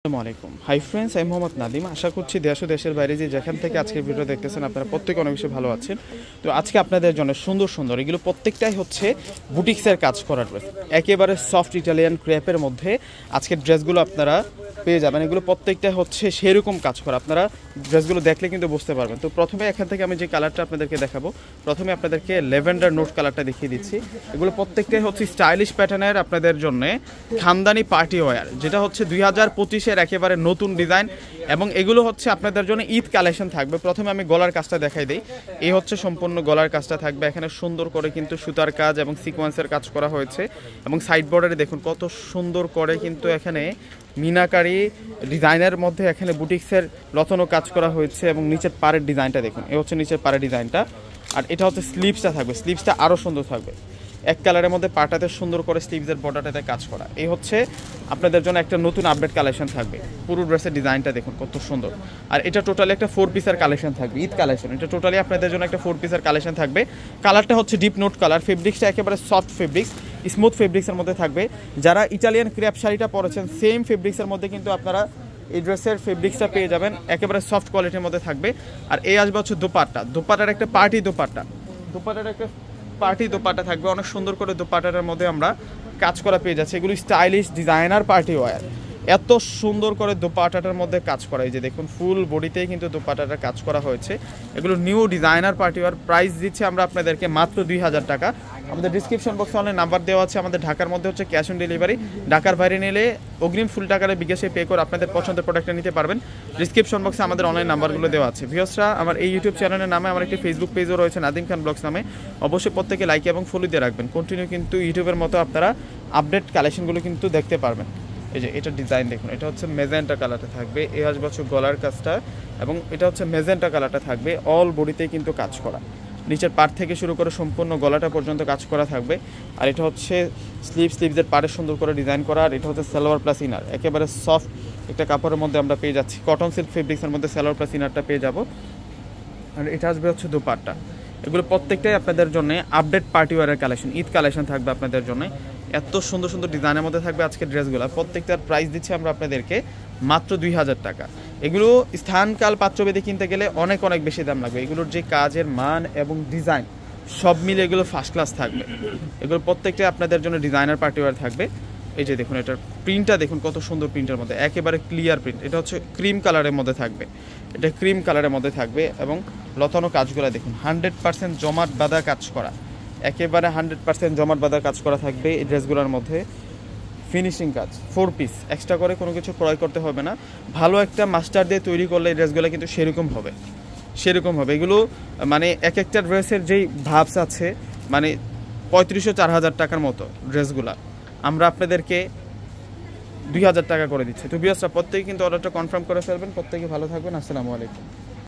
আসসালামু আলাইকুম। Hi friends, আমি মোহাম্মদ নাদিম। আশা করছি দেশ ও দেশের বাইরে যে যেখান থেকে আজকের ভিডিও দেখতেছেন আপনারা প্রত্যেকে অনেক বেশি ভালো আছেন। তো আজকে আপনাদের জন্য সুন্দর সুন্দর এগুলো প্রত্যেকটাই হচ্ছে বুটিক্সের কাজ করা ড্রেস, একেবারে সফট ইটালিয়ান ক্রেপের মধ্যে আজকের ড্রেসগুলো আপনারা পেয়ে যাবেন। এগুলো প্রত্যেকটাই হচ্ছে সেরকম কাজ করা, আপনারা ড্রেসগুলো দেখলে কিন্তু বুঝতে পারবেন। তো প্রথমে এখান থেকে আমি যে কালারটা আপনাদেরকে দেখাবো, প্রথমে আপনাদেরকে ল্যাভেন্ডার নোট কালারটা দেখিয়ে দিচ্ছি। এগুলো প্রত্যেকটাই হচ্ছে স্টাইলিশ প্যাটার্নের আপনাদের জন্য খানদানি পার্টি ওয়্যার, যেটা হচ্ছে 2025-এর একেবারে নতুন ডিজাইন, এবং এগুলো হচ্ছে আপনাদের জন্য ঈদ কালেকশন থাকবে। প্রথমে আমি গলার কাজটা দেখাই দিই। এই হচ্ছে সম্পূর্ণ গলার কাজটা থাকবে, এখানে সুন্দর করে কিন্তু সুতার কাজ এবং সিকোয়েন্সের কাজ করা হয়েছে, এবং সাইড বর্ডারে দেখুন কত সুন্দর করে কিন্তু এখানে মিনাকারি ডিজাইনের মধ্যে এখানে বুটিক্সের লতানো কাজ করা হয়েছে, এবং নিচের পাড়ের ডিজাইনটা দেখুন, এই হচ্ছে নিচের পাড়ের ডিজাইনটা। আর এটা হচ্ছে স্লিভসটা থাকবে, স্লিভসটা আরও সুন্দর থাকবে, এক কালারের মধ্যে পাটাতে সুন্দর করে স্লিভসের বর্ডারটাতে কাজ করা। এই হচ্ছে আপনাদের জন্য একটা নতুন আপডেট কালেকশন থাকবে। পুরো ড্রেসের ডিজাইনটা দেখুন কত সুন্দর। আর এটা টোটালি একটা 4 পিসের কালেকশন থাকবে, ঈদ কালেকশন। এটা টোটালি আপনাদের জন্য একটা 4 পিসের কালেকশন থাকবে। কালারটা হচ্ছে ডিপ নোট কালার, ফেব্রিক্সটা একেবারে সফট ফেব্রিক্স, স্মুথ ফেব্রিক্সের মধ্যে থাকবে। যারা ইটালিয়ান ক্রেপ শাড়িটা পরেছেন সেম ফেব্রিক্সের মধ্যে কিন্তু আপনারা এই ড্রেসের ফেব্রিক্সটা পেয়ে যাবেন, একেবারে সফট কোয়ালিটির মধ্যে থাকবে। আর এই আসবে হচ্ছে দোপাট্টা, দোপাট্টার একটা পার্টি দোপাট্টা, দোপাট্টার একটা পার্টি দোপাট্টা থাকবে, অনেক সুন্দর করে দোপাট্টাটার মধ্যে আমরা কাজ করা পেয়ে যাচ্ছি। এগুলো স্টাইলিশ ডিজাইনার পার্টি ওয়্যার, এত সুন্দর করে দোপাট্টাটার মধ্যে কাজ করা। এই যে দেখুন ফুল বডিতেই কিন্তু দোপাট্টাটার কাজ করা হয়েছে। এগুলো new designer party wear, price দিচ্ছে আমরা আপনাদেরকে মাত্র 2000 টাকা। আমাদের ডিসক্রিপশন বক্সে অনেক নাম্বার দেওয়া আছে। আমাদের ঢাকার মধ্যে হচ্ছে ক্যাশ অন ডেলিভারি, ঢাকার বাইরে নিলে অগ্রিম ফুল টাকার বিকাশে পে করে আপনাদের পছন্দের প্রোডাক্টটা নিতে পারবেন। ডিসক্রিপশন বক্সে আমাদের অনলাইন নাম্বারগুলো দেওয়া আছে। ভিউয়ার্সরা, আমার এই ইউটিউব চ্যানেলের নামে আমার একটি ফেসবুক পেজও রয়েছে, নাদিম খান ব্লগস নামে। অবশ্যই প্রত্যেকে লাইক এবং ফলো দিয়ে রাখবেন। কন্টিনিউ কিন্তু ইউটিউবের মতো আপনারা আপডেট কালেকশনগুলো কিন্তু দেখতে পারবেন। এই যে এটা ডিজাইন দেখুন, এটা হচ্ছে মেজেন্টা কালারটা থাকবে, এই আসবে হচ্ছে গলার কাজটা, এবং এটা হচ্ছে মেজেন্টা কালারটা থাকবে। অল বডিতেই কিন্তু কাজ করা, নিচের পাড় থেকে শুরু করে সম্পূর্ণ গলাটা পর্যন্ত কাজ করা থাকবে। আর এটা হচ্ছে স্লিভসের পাড়ে সুন্দর করে ডিজাইন করা। আর এটা হচ্ছে সালোয়ার প্লাস ইনার, একেবারে সফট একটা কাপড়ের মধ্যে আমরা পেয়ে যাচ্ছি, কটন সিল্ক ফেব্রিক্সের মধ্যে সালোয়ার প্লাস ইনারটা পেয়ে যাব। আর এটা আসবে হচ্ছে দোপাট্টা। এগুলো প্রত্যেকটাই আপনাদের জন্য আপডেট পার্টি ওয়ারের কালেকশন, ঈদ কালেকশন থাকবে আপনাদের জন্য। এত সুন্দর সুন্দর ডিজাইনের মধ্যে থাকবে আজকের ড্রেসগুলো। প্রত্যেকটার প্রাইস দিচ্ছি আমরা আপনাদেরকে মাত্র 2000 টাকা। এগুলো স্থানকাল পাত্রভেদে কিনতে গেলে অনেক অনেক বেশি দাম লাগবে। এগুলোর যে কাজের মান এবং ডিজাইন সব মিলে এগুলো ফার্স্ট ক্লাস থাকবে। এগুলো প্রত্যেকটাই আপনাদের জন্য ডিজাইনার পার্টি ওয়ার থাকবে। এই যে দেখুন এটার প্রিন্টটা দেখুন কত সুন্দর, প্রিন্টের মধ্যে একেবারে ক্লিয়ার প্রিন্ট। এটা হচ্ছে ক্রিম কালারের মধ্যে থাকবে, এটা ক্রিম কালারের মধ্যে থাকবে, এবং লতানো কাজগুলো দেখুন 100% জমাট বাঁধা কাজ করা, একেবারে 100% জমাট বাঁধা কাজ করা থাকবে এই ড্রেসগুলোর মধ্যে। ফিনিশিং কাজ, 4 পিস, এক্সট্রা করে কোনো কিছু ক্রয় করতে হবে না। ভালো একটা মাস্টার দিয়ে তৈরি করলে এই ড্রেসগুলো কিন্তু সেরকম হবে, সেরকম হবে। এগুলো মানে এক একটা ড্রেসের যেই ভাবস আছে, মানে 3500-4000 টাকার মতো ড্রেসগুলা আমরা আপনাদেরকে 2000 টাকা করে দিচ্ছি। তো ভিউয়ার্সরা, প্রত্যেকে কিন্তু অর্ডারটা কনফার্ম করে ফেলবেন। প্রত্যেকে ভালো থাকবেন। আসসালামু আলাইকুম।